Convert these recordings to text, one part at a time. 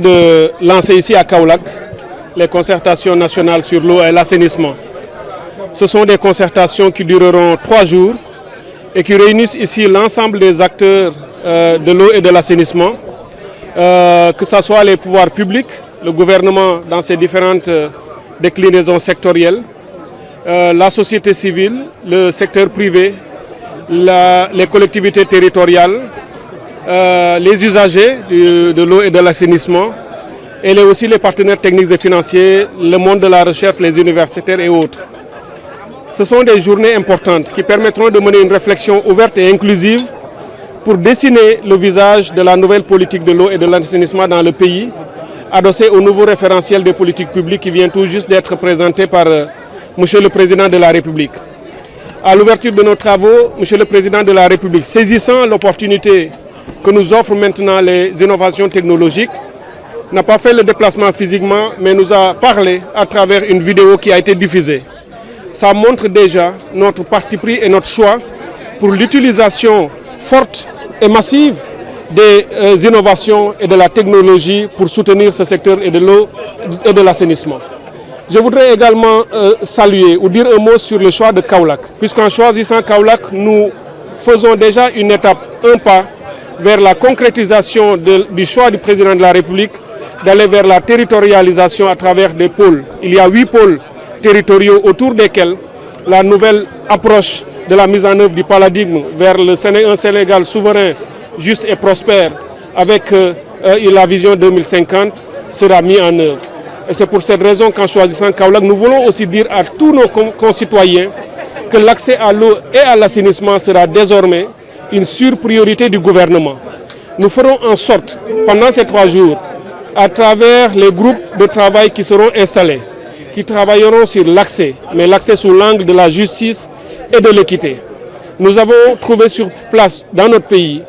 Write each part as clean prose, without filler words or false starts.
de lancer ici à Kaolack les concertations nationales sur l'eau et l'assainissement. Ce sont des concertations qui dureront 3 jours et qui réunissent ici l'ensemble des acteurs de l'eau et de l'assainissement, que ce soit les pouvoirs publics, le gouvernement dans ses différentes déclinaisons sectorielles, la société civile, le secteur privé, les collectivités territoriales, les usagers de l'eau et de l'assainissement, et aussi les partenaires techniques et financiers, le monde de la recherche, les universitaires et autres. Ce sont des journées importantes qui permettront de mener une réflexion ouverte et inclusive pour dessiner le visage de la nouvelle politique de l'eau et de l'assainissement dans le pays, adossé au nouveau référentiel des politiques publiques qui vient tout juste d'être présenté par Monsieur le Président de la République. À l'ouverture de nos travaux, Monsieur le Président de la République, saisissant l'opportunité que nous offrent maintenant les innovations technologiques, n'a pas fait le déplacement physiquement, mais nous a parlé à travers une vidéo qui a été diffusée. Ça montre déjà notre parti pris et notre choix pour l'utilisation forte et massive des innovations et de la technologie pour soutenir ce secteur et de l'eau et de l'assainissement. Je voudrais également saluer ou dire un mot sur le choix de Kaolack, puisqu'en choisissant Kaolack, nous faisons déjà une étape, un pas vers la concrétisation du choix du président de la République d'aller vers la territorialisation à travers des pôles. Il y a 8 pôles territoriaux autour desquels la nouvelle approche de la mise en œuvre du paradigme vers un Sénégal souverain, juste et prospère avec la vision 2050 sera mise en œuvre. Et c'est pour cette raison qu'en choisissant Kaolack, nous voulons aussi dire à tous nos concitoyens que l'accès à l'eau et à l'assainissement sera désormais une surpriorité du gouvernement. Nous ferons en sorte, pendant ces 3 jours, à travers les groupes de travail qui seront installés, qui travailleront sur l'accès, mais l'accès sous l'angle de la justice et de l'équité. Nous avons trouvé sur place dans notre pays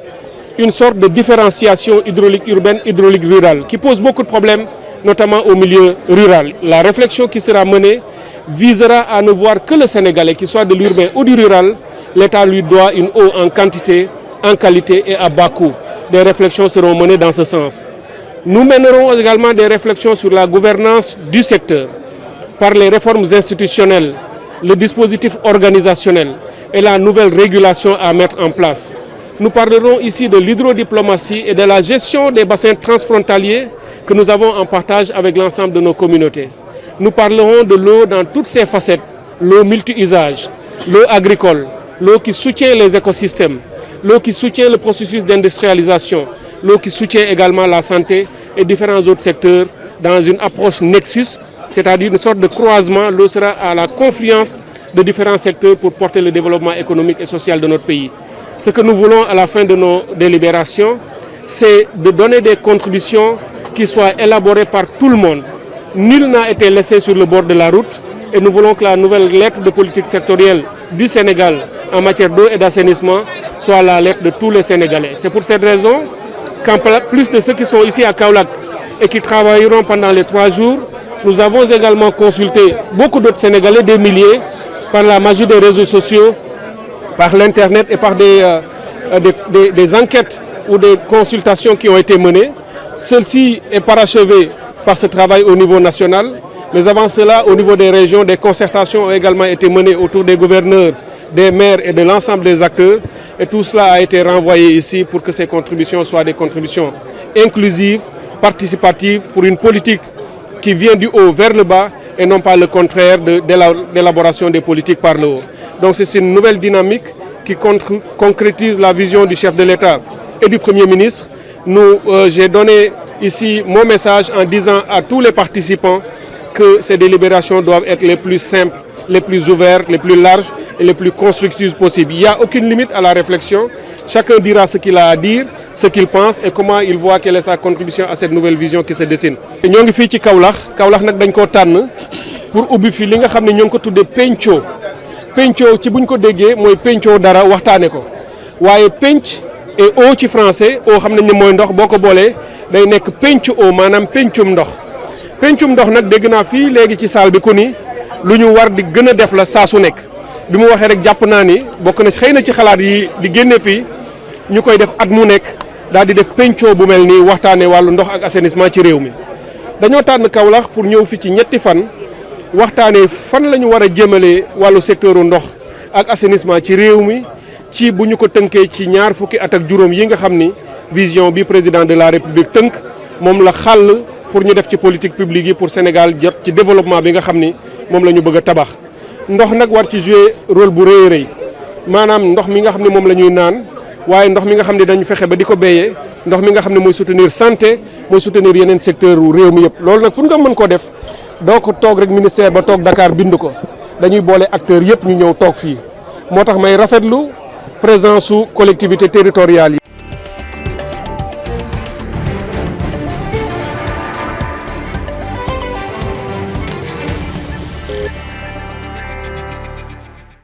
une sorte de différenciation hydraulique urbaine, hydraulique rurale, qui pose beaucoup de problèmes, notamment au milieu rural. La réflexion qui sera menée visera à ne voir que le Sénégalais, qu'il soit de l'urbain ou du rural, l'État lui doit une eau en quantité, en qualité et à bas coût. Des réflexions seront menées dans ce sens. Nous mènerons également des réflexions sur la gouvernance du secteur, par les réformes institutionnelles, le dispositif organisationnel et la nouvelle régulation à mettre en place. Nous parlerons ici de l'hydrodiplomatie et de la gestion des bassins transfrontaliers que nous avons en partage avec l'ensemble de nos communautés. Nous parlerons de l'eau dans toutes ses facettes, l'eau multi-usage, l'eau agricole, l'eau qui soutient les écosystèmes, l'eau qui soutient le processus d'industrialisation, l'eau qui soutient également la santé et différents autres secteurs dans une approche nexus, c'est-à-dire une sorte de croisement. L'eau sera à la confluence de différents secteurs pour porter le développement économique et social de notre pays. Ce que nous voulons à la fin de nos délibérations, c'est de donner des contributions qui soient élaborées par tout le monde. Nul n'a été laissé sur le bord de la route et nous voulons que la nouvelle lettre de politique sectorielle du Sénégal en matière d'eau et d'assainissement soit la lettre de tous les Sénégalais. C'est pour cette raison qu'en plus de ceux qui sont ici à Kaolack et qui travailleront pendant les 3 jours, nous avons également consulté beaucoup d'autres Sénégalais, des milliers, par la magie des réseaux sociaux, par l'Internet et par des enquêtes ou des consultations qui ont été menées. Celle-ci est parachevée par ce travail au niveau national, mais avant cela, au niveau des régions, des concertations ont également été menées autour des gouverneurs, des maires et de l'ensemble des acteurs. Et tout cela a été renvoyé ici pour que ces contributions soient des contributions inclusives, participatives, pour une politique qui vient du haut vers le bas et non pas le contraire de l'élaboration des politiques par le haut. Donc c'est une nouvelle dynamique qui concrétise la vision du chef de l'État et du Premier ministre. J'ai donné ici mon message en disant à tous les participants que ces délibérations doivent être les plus simples, les plus ouvertes, les plus larges et les plus constructives possibles. Il n'y a aucune limite à la réflexion. Chacun dira ce qu'il a à dire, ce qu'il pense et comment il voit quelle est sa contribution à cette nouvelle vision qui se dessine. Ñoo ngi fii ci Kaolack nag dañ koo tànn pour ubbi fii li nga xam ne ñoo ngi ko tuddee penco penco ci buñ ko déggee mooy penco dara waxtaane ko waaye penc et eau ci français eau xam nañ ne mooy ndox boo ko boolee day nekk pencu eau maanaam pencum ndox nag dégg naa fii léegi ci salle bi ku ni lu ñu war di gën a def la saa su nekk bi mu waxee rek jàpp naa ni bokk na xëy na ci xalaat yi di génne fii ñu koy def at mu nekk daal di def pencoo bu mel nii waxtaanee wàllu ndox ak assainissement ci réew mi. dañoo tànn Kaolack pour ñëw fi ci ñetti fan waxtaanee fan la ñu war a jëmale wàllu secteur ndox ak assainissement ci réew mi ci bu ñu ko tënkee ci ñaar fukki at ak juróom yi nga xam ni vision bi président de la république tënk moom la xàll pour ñu def ci politique publique yi pour Sénégal jot ci développement bi nga xam ni moom la ñu bëgg a tabax. ndox nag war ci jouer rôle bu rëy a rëy maanaam ndox mi nga xam ne moom la ñuy naan waaye ndox mi nga xam ne dañu fexe ba di ko béyee ndox mi nga xam ne mooy soutenir santé mooy soutenir yeneen secteur réew mi yëpp. loolu nag pour nga mën ko def doo ko toog rek ministère ba toog Dakar bind ko dañuy boole acteurs yëpp ñu ñëw toog fii moo tax may rafetlu présence su collectivité territoriale yi.